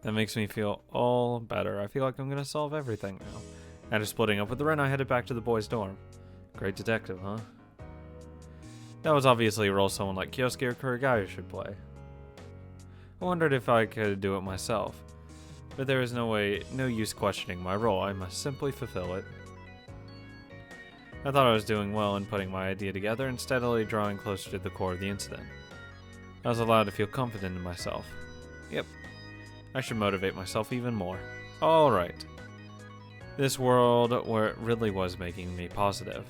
That makes me feel all better. I feel like I'm gonna solve everything now. After splitting up with Ren, I headed back to the boys' dorm. Great detective, huh? That was obviously a role someone like Kyosuke or Kurigaya should play. I wondered if I could do it myself, but there is no use questioning my role. I must simply fulfill it. I thought I was doing well in putting my idea together and steadily drawing closer to the core of the incident. I was allowed to feel confident in myself. Yep, I should motivate myself even more. Alright. This world where it really was making me positive.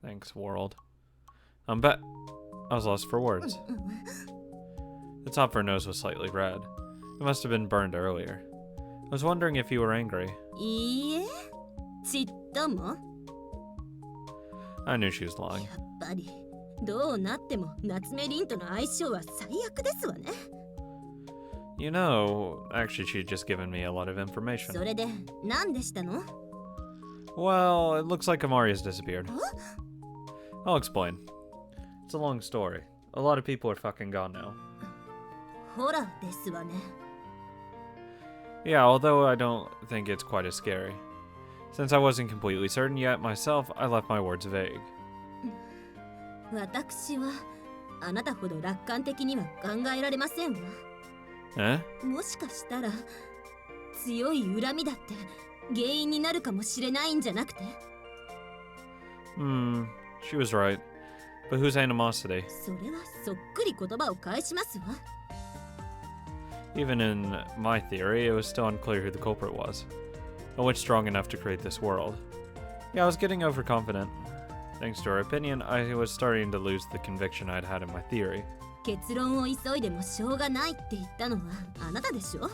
Thanks, world. I was lost for words. The top of her nose was slightly red. It must have been burned earlier. I was wondering if you were angry. いいえ、ちっとも。I knew she was lying. やっぱりどうなっても夏目凛との相性は最悪ですわね。You know, actually she'd just given me a lot of information. それで何でしたの？ Well, it looks like Amari has disappeared. I'll explain. It's a long story. A lot of people are fucking gone now. ホラーですわね。 Yeah, although I don't think it's quite as scary. Since I wasn't completely certain yet myself, I left my words vague. 私はあなたほど楽観的には考えられませんわ。 Eh? もしかしたら強い恨みだって原因になるかもしれないんじゃなくて。 She was right. But whose animosity? それはそっくり言葉を返しますわ。 Even in my theory, it was still unclear who the culprit was. A witch strong enough to create this world. Yeah, I was getting overconfident. Thanks to her opinion, I was starting to lose the conviction I'd had in my theory. 結論を急いでもしょうがないって言ったのはあなたでしょ？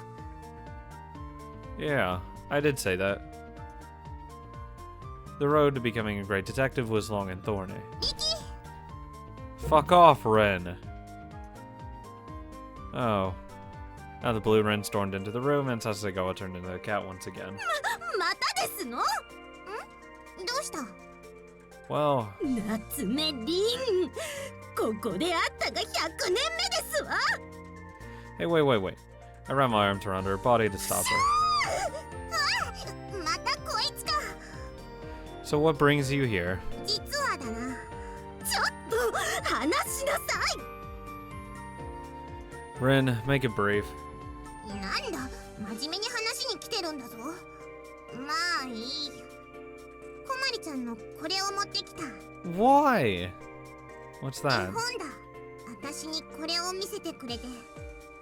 Yeah, I did say that. The road to becoming a great detective was long and thorny. Fuck off, Ren! Oh. Out of the blue, Ren stormed into the room, and Sasagawa turned into a cat once again. またですの？ん？どうした？ Well, 夏目凛、ここであったが100年目ですわ。 hey, wait. I ran my arms around her body to stop her. またこいつか。 So what brings you here? 実はだな。ちょっと話しなさい。 Ren, make it brief. なんだ、真面目に話に来てるんだぞ。まあいいよ。こまりちゃんのこれを持ってきた。 Why? What's 絵 that? 本だ。私にこれを見せてくれて。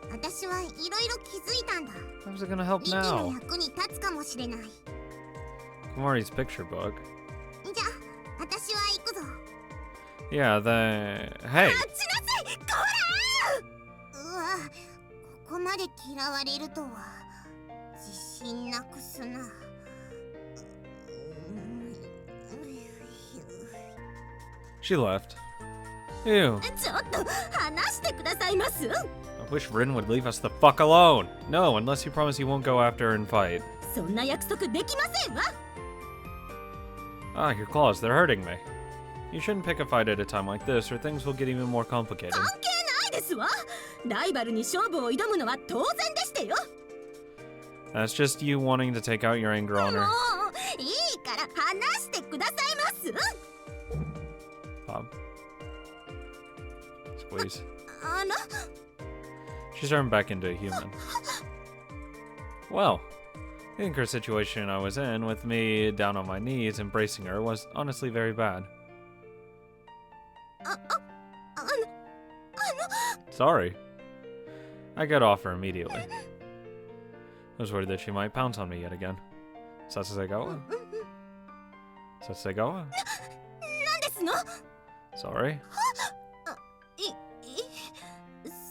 私はいろいろ気づいたんだ。 How's it gonna help ミキの now? 役に立つかもしれない。 Kamari's picture book. じゃあ、私は行くぞ。 Yeah, the... Hey! 待ちなさい、こらー！うわ、ここまで嫌われるとは自信なくすな。 She left. Ew. ちょっと話してくださいます。 I wish Rin would leave us the fuck alone. No, unless you promise you won't go after her and fight. そんな約束できませんわ。 Ah, your claws, they're hurting me. You shouldn't pick a fight at a time like this, or things will get even more complicated. 関係ないですわ。ライバルに勝負を挑むのは当然でしてよ。 That's just you wanting to take out your anger on も her. ういいから話してくださいます。 Bob. Squeeze. あの She's turned back into a human. Well, I think her situation I was in, with me down on my knees embracing her, was honestly very bad. あの Sorry. I got off her immediately. I was worried that she might pounce on me yet again. Sasagawa? Sasagawa? なんですの？ Sorry.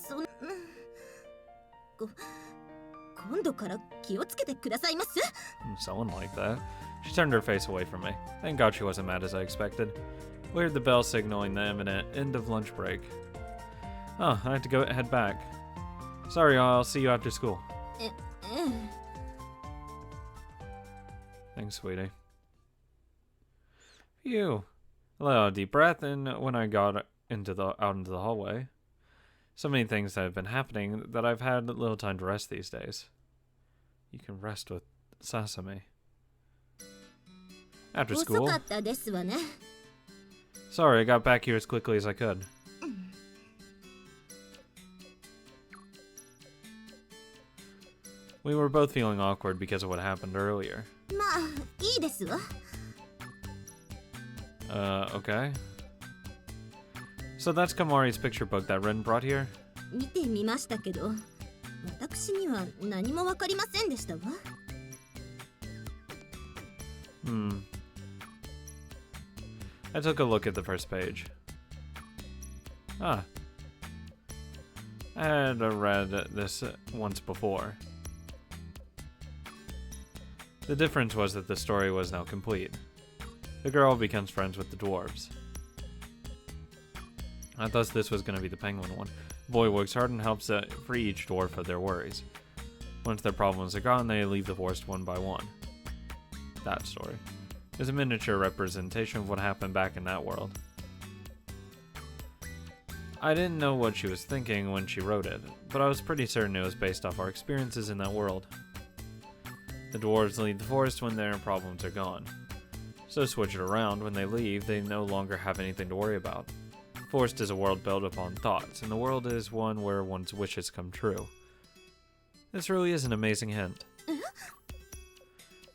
そん今度から気をつけてくださいます。 Someone like that. She turned her face away from me. Thank God she wasn't mad as I expected. We heard the bell signaling the imminent end of lunch break. Oh, I have to head back. Sorry, I'll see you after school. ええ。 Thanks, sweetie. Phew. I let out a deep breath, and when I got out into the hallway, So many things that have been happening that I've had little time to rest these days. You can rest with Sasami. After 遅 school? かったですわね。 Sorry, I got back here as quickly as I could. We were both feeling awkward because of what happened earlier. まあいいですわ。 Okay. So that's Kamari's picture book that Ren brought here? 見てみましたけど、私には何もわかりませんでしたわ。 I took a look at the first page. Ah. I had read this once before. The difference was that the story was now complete. The girl becomes friends with the dwarves. I thought this was going to be the penguin one. The boy works hard and helps free each dwarf of their worries. Once their problems are gone, they leave the forest one by one. That story is a miniature representation of what happened back in that world. I didn't know what she was thinking when she wrote it, but I was pretty certain it was based off our experiences in that world. The dwarves leave the forest when their problems are gone. So switch it around, when they leave, they no longer have anything to worry about. The forest is a world built upon thoughts, and the world is one where one's wishes come true. This really is an amazing hint.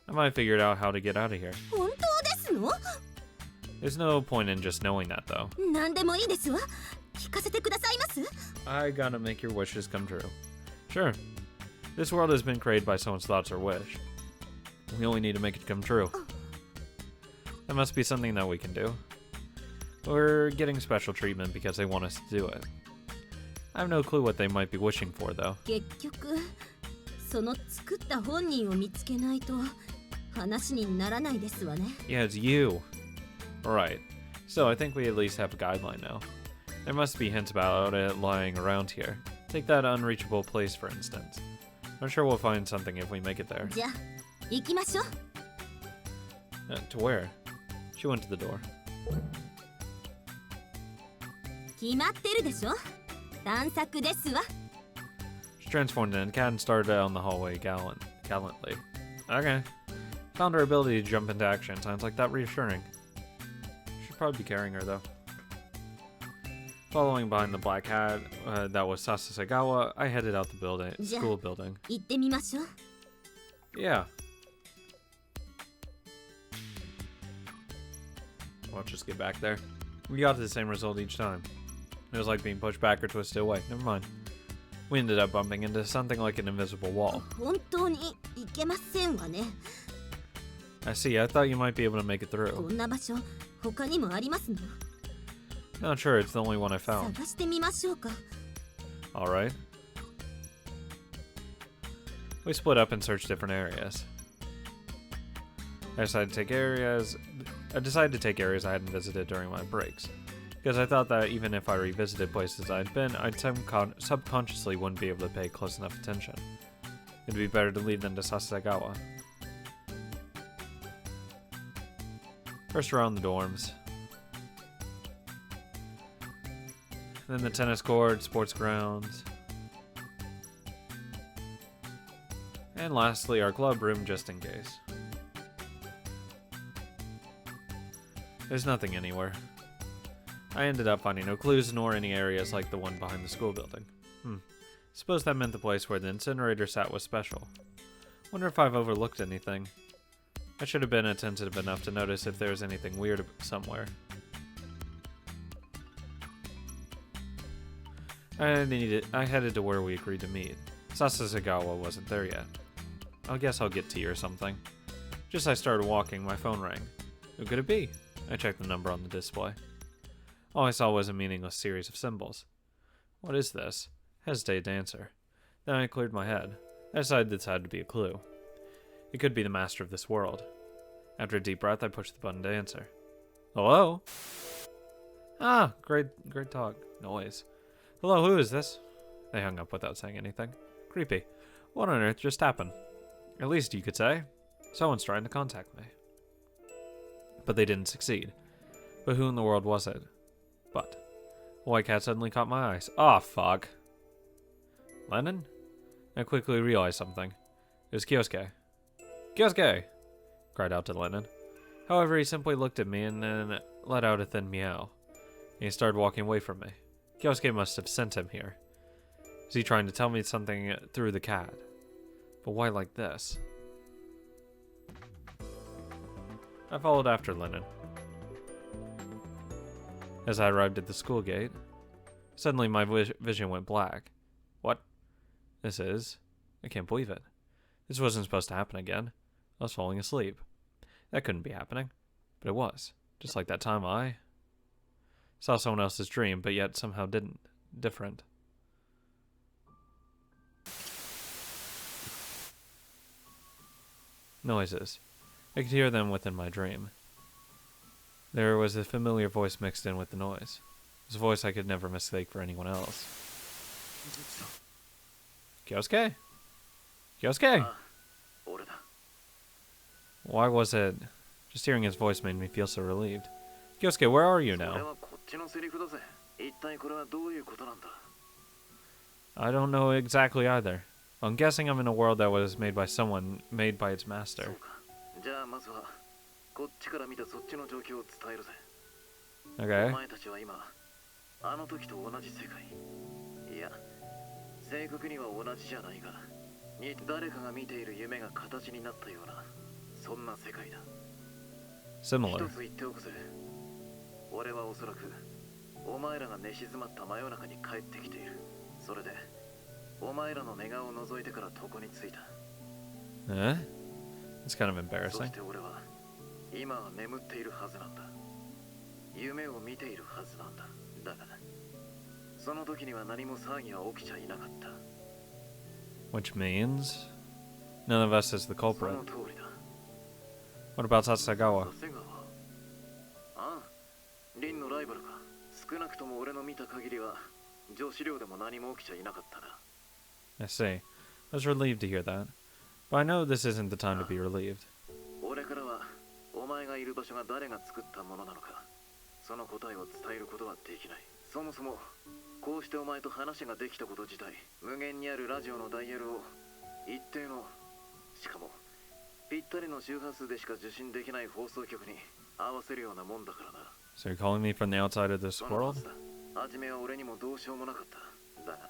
I might have figured out how to get out of here. 本当ですの？ There's no point in just knowing that, though. 何でもいいですわ。聞かせてくださいます？ I gotta make your wishes come true. Sure. This world has been created by someone's thoughts or wish. We only need to make it come true. That must be something that we can do. We're getting special treatment because they want us to do it. I have no clue what they might be wishing for, though. 結局、その作った本人を見つけないと話にならないですわね。 Yeah, it's you. Alright. So I think we at least have a guideline now. There must be hints about it lying around here. Take that unreachable place, for instance. I'm sure we'll find something if we make it there. じゃあ、行きましょう。To where? She went to the door. 決まってるでしょ。探索ですわ。 She transformed into a cat and started down the hallway gallantly. Okay. Found her ability to jump into action. Sounds like that reassuring. Should probably be carrying her, though. Following behind the black hat that was Sasasagawa, I headed out the building, school building. 行ってみましょう。 Yeah. Watch us get back there. We got the same result each time. It was like being pushed back or twisted away. Never mind. We ended up bumping into something like an invisible wall. 本当に行けませんわね。 I see. I thought you might be able to make it こ through. んな場所、他にもありますの。 Not sure. It's the only one I found. 探してみましょうか。 All right. We split up and searched different areas. I decided to take areas I hadn't visited during my breaks, because I thought that even if I revisited places I'd been, I'd subconsciously wouldn't be able to pay close enough attention. It'd be better to leave than to Sasagawa. First around the dorms. Then the tennis court, sports grounds. And lastly, our club room just in case. There's nothing anywhere. I ended up finding no clues nor any areas like the one behind the school building. Suppose that meant the place where the incinerator sat was special. Wonder if I've overlooked anything. I should have been attentive enough to notice if there was anything weird somewhere. I headed to where we agreed to meet. Sasasagawa wasn't there yet. I guess I'll get tea or something. Just as I started walking, my phone rang. Who could it be? I checked the number on the display. All I saw was a meaningless series of symbols. What is this? Hesitated to answer. Then I cleared my head. I decided this had to be a clue. It could be the master of this world. After a deep breath, I pushed the button to answer. Hello? Ah, great talk. Noise. Hello, who is this? They hung up without saying anything. Creepy. What on earth just happened? At least you could say. Someone's trying to contact me. But they didn't succeed. But who in the world was it? But White cat suddenly caught my eyes. Ah, fuck. Lennon? I quickly realized something. It was Kyosuke. Kyosuke! Cried out to Lennon. However, he simply looked at me and then let out a thin meow. And he started walking away from me. Kyosuke must have sent him here. Is he trying to tell me something through the cat? But why like this? I followed after Lennon. As I arrived at the school gate, suddenly my vision went black. What? I can't believe it. This wasn't supposed to happen again. I was falling asleep. That couldn't be happening. But it was. Just like that time I saw someone else's dream, but yet somehow different. Noises. I could hear them within my dream. There was a familiar voice mixed in with the noise. It was a voice I could never mistake for anyone else. Kyosuke? Kyosuke? Why was it? Just hearing his voice made me feel so relieved. Kyosuke, where are you now? I don't know exactly either. I'm guessing I'm in a world that was made by someone, made by its master. Okay. 正確には同じじゃないが、誰かが見ている夢が形になったような、そんな世界だ。Similar. 一つ言っておくぜ。俺はおそらく、お前らが寝静まった真夜中に帰ってきている。それで、お前らの寝顔を覗いてから床に着いた。Eh? It's kind of そ embarrassing. して俺は、今は眠っているはずなんだ。夢を見ているはずなんだ。だが、その時には何も騒ぎは起きちゃいなかった。Which means none of us is the そ culprit. の通りだ。 What about Sasagawa? 長谷川。ああ、リンのライバルか。少なくとも俺の見た限りは、女子寮でも何も起きちゃいなかったな。I see. I was relieved to hear that. But I know this isn't the time to be relieved. 俺からは、お前がいる場所が誰が作ったものなのか、その答えを伝えることはできない。そもそも、こうしてお前と話ができたこと自体、無限にあるラジオのダイヤルを一定の、しかもぴったりの周波数でしか受信できない放送局に合わせるようなもんだからな。So you're calling me from the outside of this そのは world? ずだ。初めは俺にもどうしようもなかった。だが、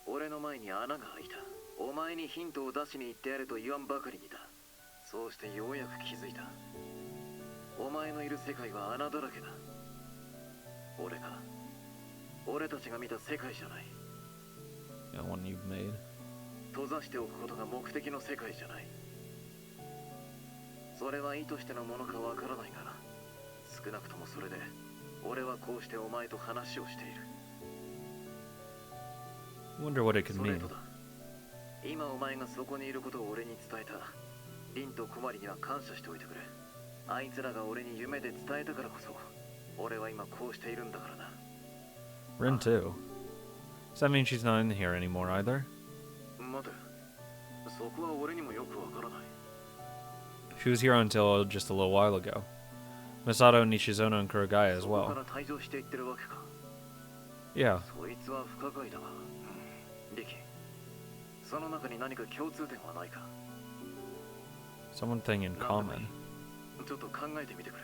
俺の前に穴が開いた。お前にヒントを出しに行ってやれと言わんばかりにだ。そうしてようやく気づいた。お前のいる世界は穴だらけだ。俺たちが見た世界じゃない。 Yeah, one you've made. 閉ざしておくことが目的の世界じゃない。それは意図してのものかわからないが、少なくともそれで、俺はこうしてお前と話をしている。 Wonder what it could それ mean. とだ。今お前がそこにいることを俺に伝えた。リンとコマリには感謝しておいてくれ。あいつらが俺に夢で伝えたからこそ、俺は今こうしているんだからな。 Rin too. Does that mean she's not in here anymore either? 待て、そこは俺にもよくわからない。 She was here until just a little while ago. Masato, Nishizono, and Kurogaya as そこか well. ら退場していってるわけか。 Yeah. そいつは不可解だが、リキ、その中に何か共通点はないか。 Someone thing in なんでもい common. い。ちょっと考えてみてくれ。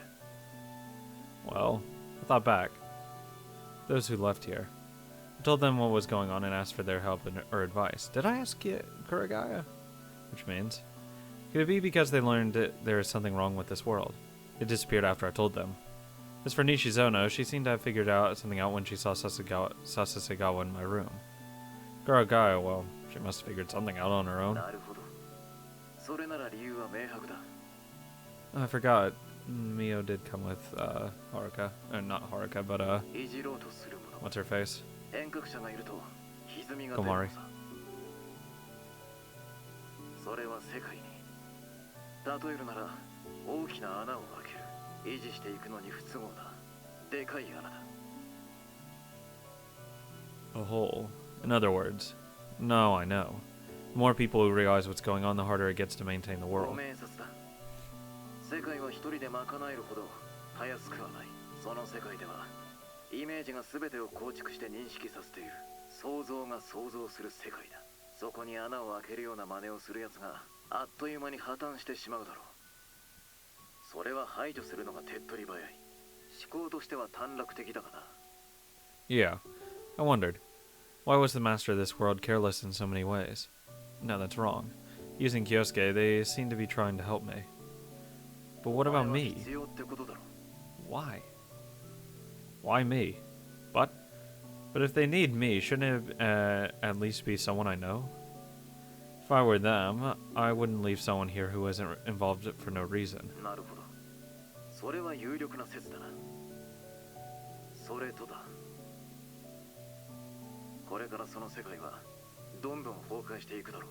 Well, I thought back. Those who left here. I told them what was going on and asked for their help or advice. Did I ask Kurogaya? Which means, could it be because they learned that there is something wrong with this world? It disappeared after I told them. As for Nishizono, she seemed to have figured something out when she saw Sasagawa in my room. Kurogaya, well, she must have figured something out on her own. なるほど。それなら理由は明白だ。 I forgot. Mio did come with Haruka. Not Haruka, but いじろうとするもの。 what's her face? 遠隔者がいると歪みが出るのさ。それは世界に。例えるなら大きな穴を開ける。維持していくのに不都合なでかい穴だ。 A hole. In other words. No, I know. The more people who realize what's going on, the harder it gets to maintain the ご world. 明察だ。世界は一人で賄えるほどたやすくはない。その世界ではイメージが全てを構築して認識させている。想像が想像する世界だ。そこに穴を開けるような真似をする奴があっという間に破綻してしまうだろう。それは排除するのが手っ取り早い。思考としては短絡的だがな。 Yeah, I wondered. Why was the master of this world careless in so many ways? No, that's wrong. Using Kyosuke, they seem to be trying to help me. But what about me? 必要ってことだろう。 Why? Why me? But if they need me, shouldn't it at least be someone I know? If I were them, I wouldn't leave someone here who isn't involved for no reason. なるほど。それは有力な説だな。それとだ。これからその世界はどんどん崩壊していくだろう。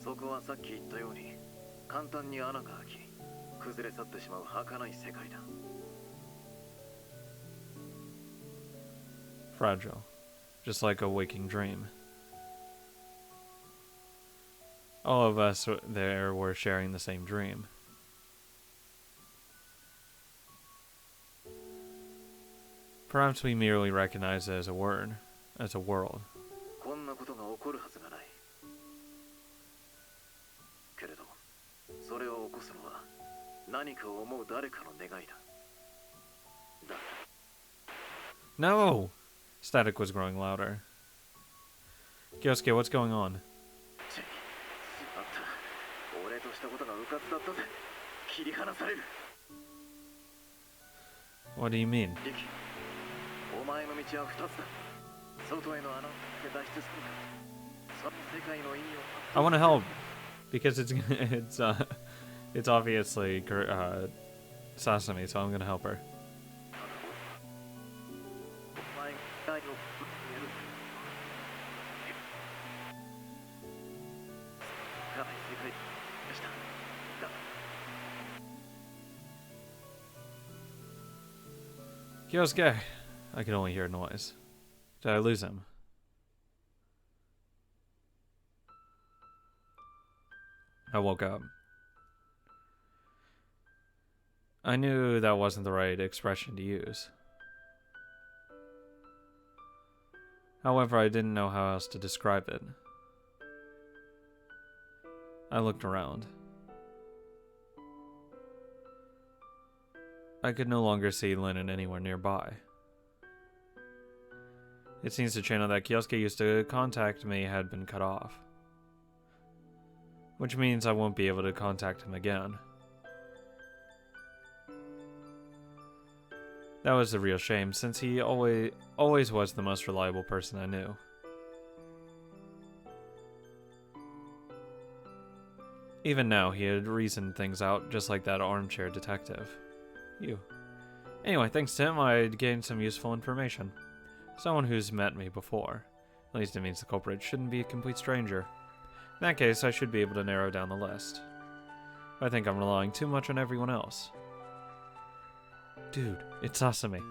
そこはさっき言ったように簡単に穴が開き、崩れ去ってしまう儚い世界だ。Fragile. Just like a waking dream. All of us there were sharing the same dream. Perhaps we merely recognize it as a word, as a world. こんなことが起こるはずがない。けれど、それを起こすのは何かを思う誰かの願いだ。だ。 No! Static was growing louder. Kyosuke, what's going on? しまった。俺としたことが迂闊だったぜ。切り離される。 What do you mean? リキ、お前の道は二つだ。外への穴を開け脱出するか。その世界の意味を。I want to help because it's obviously Sasami, so I'm gonna help her. お前が愛を言える。深い世界でした。だ。 Kyosuke, I can only hear noise. Did I lose him? I woke up. I knew that wasn't the right expression to use. However, I didn't know how else to describe it. I looked around. I could no longer see Lennon anywhere nearby. It seems the channel that Kyosuke used to contact me had been cut off. Which means I won't be able to contact him again. That was the real shame, since he always was the most reliable person I knew. Even now, he had reasoned things out just like that armchair detective. You. Anyway, thanks to him, I gained some useful information. Someone who's met me before. At least it means the culprit shouldn't be a complete stranger. In that case, I should be able to narrow down the list. I think I'm relying too much on everyone else. Dude, it's Sasami.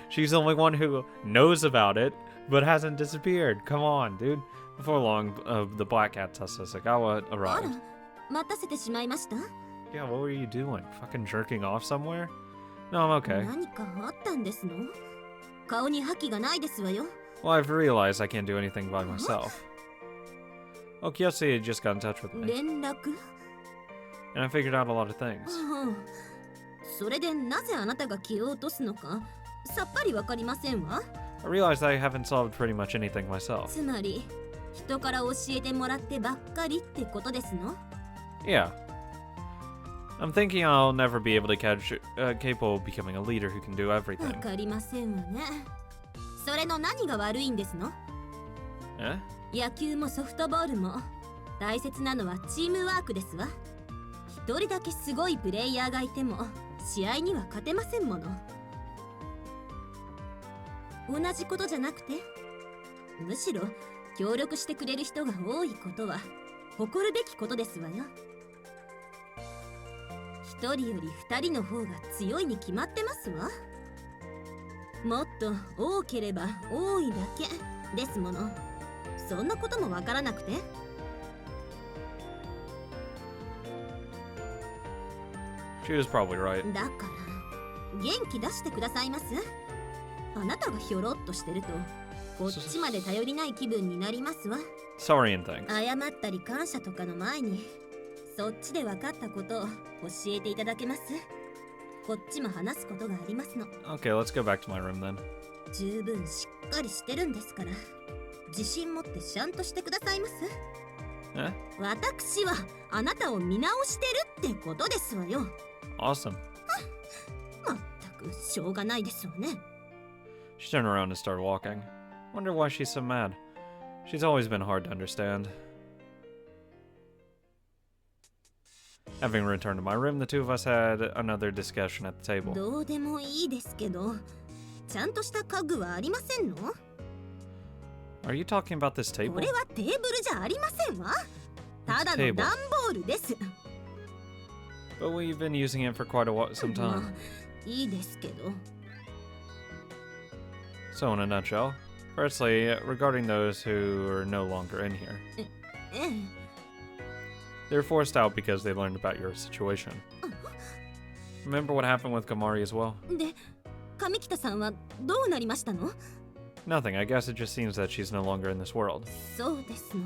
She's the only one who knows about it, but hasn't disappeared. Come on, dude. Before long, the Black Cat Sasagawa arrived. 待たせてしまいました。 Yeah, what were you doing? Fucking jerking off somewhere? No, I'm okay. 何かあったんですの？顔に覇気がないですわよ。 Well, I've realized I can't do anything by myself. Oh, Kyosuke had just got in touch with me, 連絡？ and I figured out a lot of things. うん。それでなぜあなたが消え落とすのかさっぱりわかりませんわ。 I realized I haven't solved pretty much anything myself. つまり人から教えてもらってばっかりってことですの？ Yeah. I'm thinking I'll never be able to catch capable of becoming a leader who can do わ everything. かりませんわね。それの何が悪いんですの？ Eh? 野球もソフトボールも大切なのはチームワークですわ。一人だけすごいプレイヤーがいても試合には勝てませんもの。同じことじゃなくて、むしろ協力してくれる人が多いことは誇るべきことですわよ。一人より二人の方が強いに決まってますわ。もっと多ければ多いだけですもの。そんなこともわからなくて。 She was probably right. だから元気出してくださいます。あなたがひょろっとしてるとこっちまで頼りない気分になりますわ。 Sorry and thanks. 謝ったり感謝とかの前にそっちで分かったことを教えていただけます？こっちも話すことがありますの。 Okay, let's go back to my room then. 十分しっかりしてるんですから自信持ってちゃんとしてくださいます。 Eh? 私はあなたを見直してるってことですわよ。 Awesome. まったくしょうがないですわね。 She turned around and started walking. Wonder why she's so mad. She's always been hard to understand. Having returned to my room, the two of us had another discussion at the table. どうでもいいですけどちゃんとした家具はありませんの？ Are you talking about this こ table? れはテーブルじゃありませんわ。ただの table. 段ボールです。 But we've been using it for quite a while, some ま time. あいいですけど So in a nutshell, firstly, regarding those who are no longer in here, ええ they were forced out because they learned about your situation. Remember what happened with Gamari as well? で上北さんはどうなりましたの？ Nothing, I guess it just seems that she's no longer in this world. そうですの。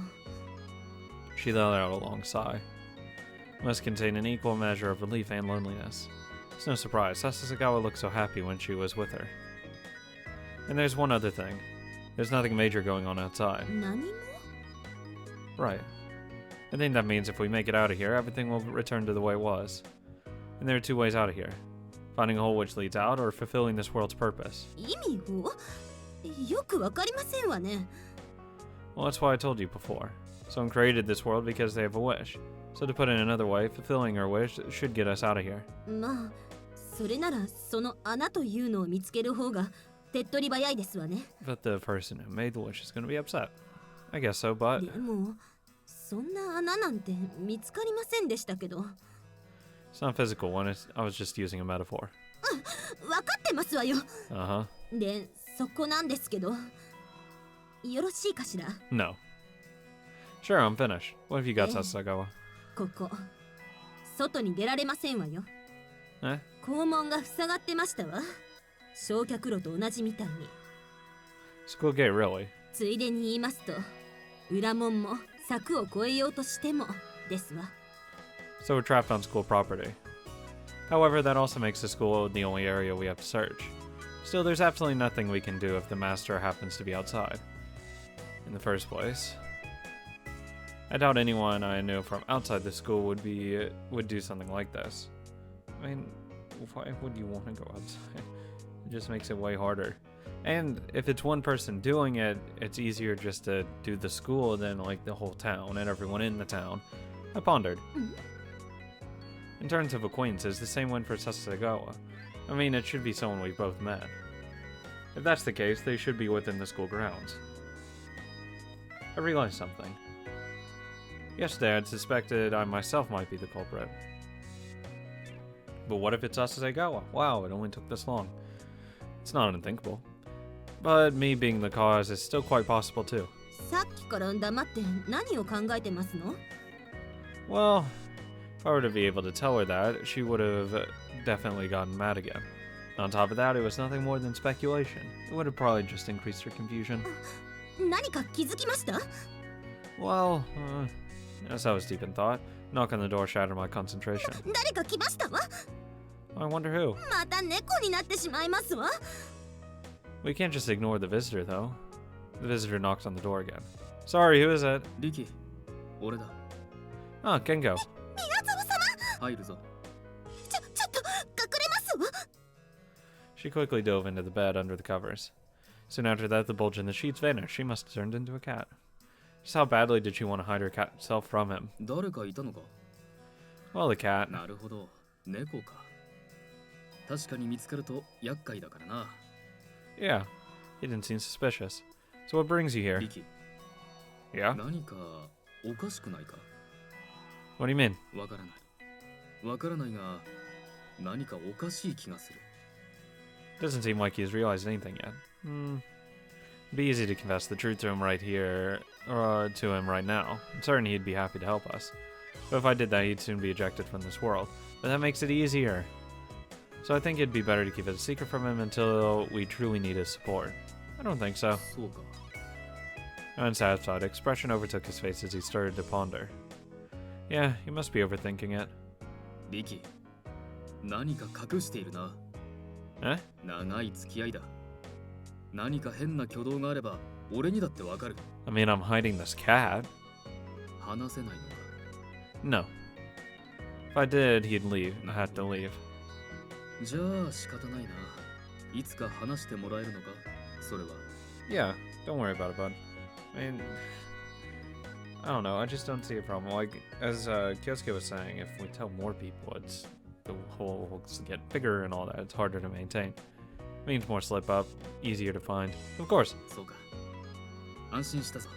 She let out a long sigh. Must contain an equal measure of relief and loneliness. It's no surprise, Sasagawa looked so happy when she was with her. And there's one other thing. There's nothing major going on outside. 何も？ Right. I think that means if we make it out of here, everything will return to the way it was. And there are two ways out of here. Finding a hole which leads out, or fulfilling this world's purpose. 意味をよくわかりませんわね。 Well, that's why I told you before. Someone created this world because they have a wish. So to put it another way, fulfilling our wish should get us out of here. まあそれならその穴というのを見つける方が手っ取り早いですわね。 But the person who made the wish is going to be upset. I guess so, but でもそんな穴なんて見つかりませんでしたけど。 it's not a physical one. I was just using a metaphor. わかってますわよ。 Uh-huh. でそこなんですけどよろしいかしら？ No. Sure, I'm finished. What have you got, Eh. Sasagawa? ここ外に出られませんわよ。 Eh? 校門が塞がってましたわ。焼却炉と同じみたいに。 School gate, really? ついでに言いますと裏門も柵を越えようとしてもですわ。 So we're trapped on school property. However, that also makes the school the only area we have to search. Still, there's absolutely nothing we can do if the master happens to be outside. In the first place, I doubt anyone I knew from outside the school would do something like this. I mean, why would you want to go outside? It just makes it way harder. And if it's one person doing it, it's easier just to do the school than like the whole town and everyone in the town. I pondered. In terms of acquaintances, the same went for Sasagawa. I mean, it should be someone we've both met. If that's the case, they should be within the school grounds. I realized something. Yesterday, I'd suspected I myself might be the culprit. But what if it's Sasagawa? Wow, it only took this long. It's not unthinkable. But me being the cause is still quite possible too. さっきから黙って何を考えてますの？ Well, if I were to be able to tell her that, she would have definitely gotten mad again. On top of that, it was nothing more than speculation. It would have probably just increased her confusion. 何か気づきました？ Well, as I was deep in thought, knock on the door shattered my concentration. 誰か来ましたわ。 I wonder who. また猫になってしまいますわ。 We can't just ignore the visitor, though. The visitor knocked on the door again. Sorry, who is it? リキ、俺だ。 Ah, Kengo. 宮沢様。入るぞ。ちょっと隠れますわ。 She quickly dove into the bed under the covers. Soon after that, the bulge in the sheets vanished. She must have turned into a cat. Just how badly did she want to hide her cat self from him? 誰かいたのか。 Well, the cat. なるほど、猫か。確かに見つかると厄介だからな。 Yeah, he didn't seem suspicious. So what brings you here? リキ、 Yeah? 何かおかしくないか。 What do you mean? わからない。わからないが、何かおかしい気がする。 Doesn't seem like he's realized anything yet. It'd be easy to confess the truth to him right here, or to him right now. I'm certain he'd be happy to help us. But if I did that, he'd soon be ejected from this world. But that makes it easier. So I think it'd be better to keep it a secret from him until we truly need his support. I don't think so. そうか。 An unsatisfied expression overtook his face as he started to ponder. Yeah, you must be overthinking it. リキ、何か隠しているな。 Eh? 長い付き合いだ。何か変な挙動があれば俺にだってわかる。 I mean, I'm hiding this cat. 話せないのか。 No. If I did, he'd leave. I had to leave. じゃあ仕方ないな。いつか話してもらえるのかそれは。 Yeah, don't worry about it, bud. I mean, I don't know. I just don't see a problem. Like, as Kyosuke was saying, if we tell more people, it's the holes get bigger and all that. It's harder to maintain. Means more slip up, easier to find. Of course. そうか。安心したぞ。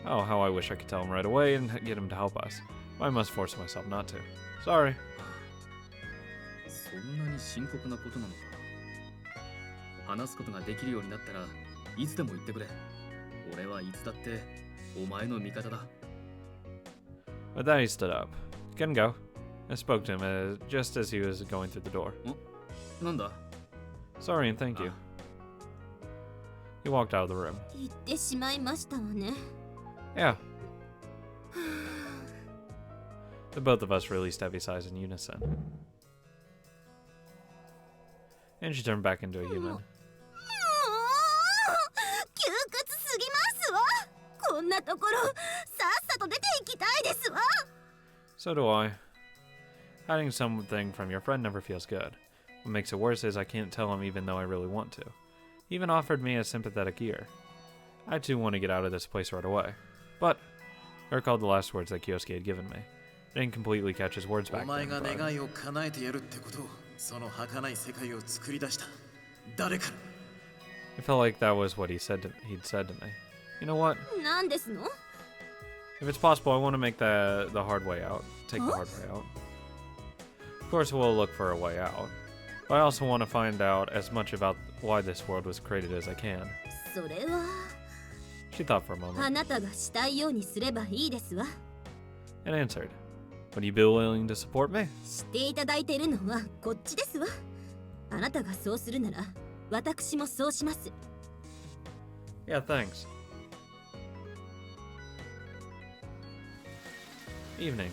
Oh, how I wish I could tell him right away and get him to help us. I must force myself not to. Sorry. そんなに深刻なことなのか。話すことができるようになったらいつでも言ってくれ。俺はいつだってお前の味方だ。 With that, he stood up. Can go. I spoke to him just as he was going through the door. なんだ Sorry and thank you. He walked out of the room. 言ってしまいましたわね。 Yeah. The both of us released heavy sighs in unison. And she turned back into a human. もう窮屈すぎますわ。こんなところさっさと出て行きたいですわ。 So do I. Hiding something from your friend never feels good. What makes it worse is I can't tell him even though I really want to. He even offered me a sympathetic ear. I too want to get out of this place right away. But I recalled the last words that Kyosuke had given me. I didn't completely catch his words お back 前 then, が but 願いを叶えてやるってことを、その儚い世界を作り出した誰か。 I felt like that was what he'd said to me. You know what? なんですの？ If it's possible, I want to make the hard way out. Take the hard way out. Of course, we'll look for a way out. But I also want to find out as much about why this world was created as I can. それは She thought for a あ moment なたがしたいようにすればいいですわ。 and answered, Would you be willing to support me? していただいているのはこっちですわ。あなたがそうするなら私もそうします。 Yeah, thanks. Evening.